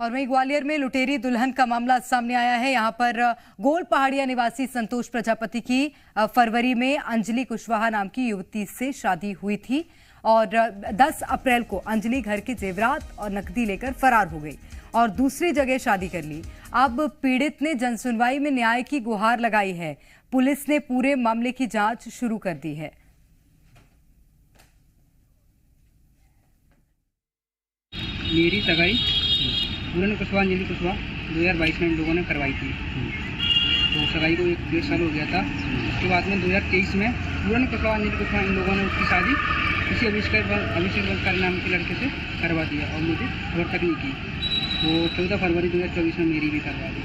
और वहीं ग्वालियर में लुटेरी दुल्हन का मामला सामने आया है। यहां पर गोल पहाड़िया निवासी संतोष प्रजापति की फरवरी में अंजलि कुशवाहा नाम की युवती से शादी हुई थी और 10 अप्रैल को अंजलि घर के जेवरात और नकदी लेकर फरार हो गई और दूसरी जगह शादी कर ली। अब पीड़ित ने जनसुनवाई में न्याय की गुहार लगाई है। पुलिस ने पूरे मामले की जांच शुरू कर दी है। मेरी सगाई पूरन कुशवाहा अंजलि कुशवाहा 2022 में इन लोगों ने करवाई थी। तो सगाई को 1-1.5 साल हो गया था। उसके बाद में 2023 में पूरन कुशवाहा अंजलि कुशवाहा इन लोगों ने उसकी शादी किसी अभिषेक बंकर नाम के लड़के से करवा दिया और मुझे खबर तक नहीं की। तो 14 फरवरी 2024 में मेरी भी करवा दी।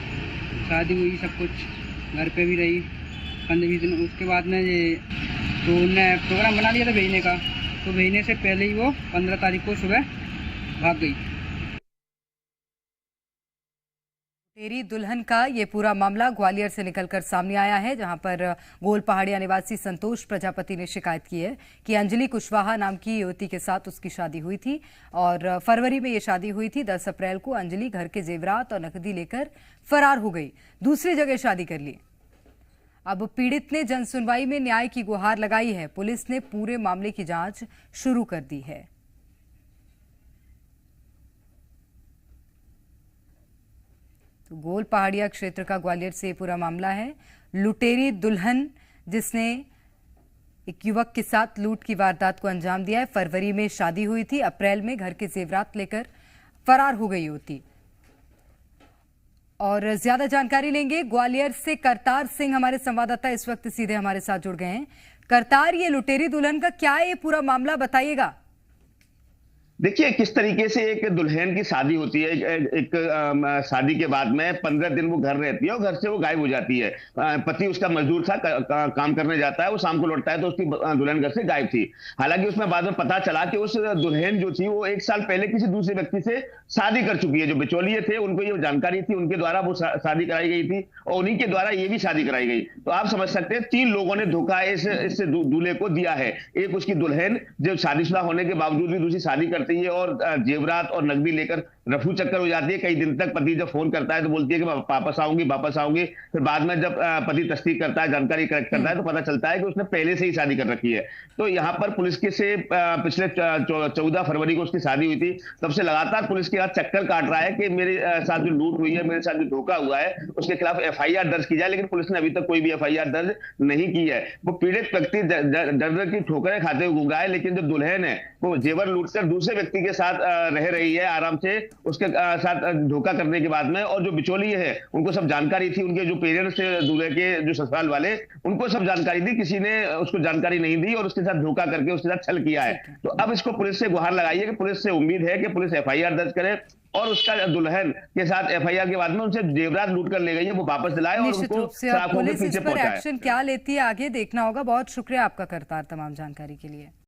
शादी हुई, सब कुछ घर पे भी रही 15-20 दिन। उसके बाद में ये तो उनने प्रोग्राम बना लिया था भेजने का। तो भेजने से पहले ही वो 15 तारीख को सुबह भाग गई। लुटेरी दुल्हन का ये पूरा मामला ग्वालियर से निकलकर सामने आया है, जहां पर गोल पहाड़िया निवासी संतोष प्रजापति ने शिकायत की है कि अंजलि कुशवाहा नाम की युवती के साथ उसकी शादी हुई थी और फरवरी में ये शादी हुई थी। 10 अप्रैल को अंजलि घर के जेवरात और नकदी लेकर फरार हो गई, दूसरी जगह शादी कर ली। अब पीड़ित ने जनसुनवाई में न्याय की गुहार लगाई है। पुलिस ने पूरे मामले की जांच शुरू कर दी है। तो गोल पहाड़िया क्षेत्र का ग्वालियर से पूरा मामला है। लुटेरी दुल्हन जिसने एक युवक के साथ लूट की वारदात को अंजाम दिया है। फरवरी में शादी हुई थी, अप्रैल में घर के जेवरात लेकर फरार हो गई होती। और ज्यादा जानकारी लेंगे ग्वालियर से करतार सिंह, हमारे संवाददाता इस वक्त सीधे हमारे साथ जुड़ गए हैं। करतार, ये लुटेरी दुल्हन का क्या है ये पूरा मामला, बताइएगा। देखिए किस तरीके से एक दुल्हन की शादी होती है। एक शादी के बाद में 15 दिन वो घर रहती है और घर से वो गायब हो जाती है। पति उसका मजदूर था, काम करने जाता है, वो शाम को लौटता है तो उसकी दुल्हन घर से गायब थी। हालांकि उसमें बाद में पता चला कि उस दुल्हन जो थी वो 1 साल पहले किसी दूसरे व्यक्ति से शादी कर चुकी है। जो बिचौलिए थे उनको ये जानकारी थी, उनके द्वारा वो शादी कराई गई थी और उन्हीं के द्वारा ये भी शादी कराई गई। तो आप समझ सकते हैं 3 लोगों ने धोखा इस दूल्हे को दिया है। एक उसकी दुल्हन जो शादीशुदा होने के बावजूद भी दूसरी शादी करती है और जेवरात और नकदी लेकर रफू चक्कर हो जाती है। कई दिन तक पति जब फोन करता है तो बोलती है कि वापस आऊंगी। फिर बाद में जब पति तस्दीक करता है, जानकारी कलेक्ट करता है तो पता चलता है कि उसने पहले से ही शादी कर रखी है। तो यहाँ पर पुलिस के से पिछले 14 फरवरी को उसकी शादी हुई थी, तब से लगातार पुलिस के साथ चक्कर काट रहा है कि मेरे साथ जो लूट हुई है, मेरे साथ जो धोखा हुआ है, उसके खिलाफ FIR दर्ज की जाए। लेकिन पुलिस ने अभी तक कोई भी FIR दर्ज नहीं की है। वो पीड़ित व्यक्ति दर की ठोकरें खाते हुए गूंगा है, लेकिन जो दुल्हन है वो जेवर लूटकर दूसरे व्यक्ति के साथ रह रही है आराम से, उसके साथ धोखा करने के बाद में। और जो बिचौलिए है उनको सब जानकारी थी, उनके जो पेरेंट्स थे दूल्हे के, जो ससुराल वाले, उनको सब जानकारी थी, किसी ने उसको जानकारी नहीं दी और उसके साथ धोखा करके उसके साथ छल किया है। तो अब इसको पुलिस से गुहार लगाई है कि पुलिस से उम्मीद है कि पुलिस FIR दर्ज करे और उसका दुल्हन के साथ FIR के बाद में उनसे जेवरात लूट कर ले गई है वो वापस दिलाए और उनको पुलिस इस पर एक्शन क्या लेती है आगे देखना होगा। बहुत शुक्रिया आपका करतार तमाम जानकारी के लिए।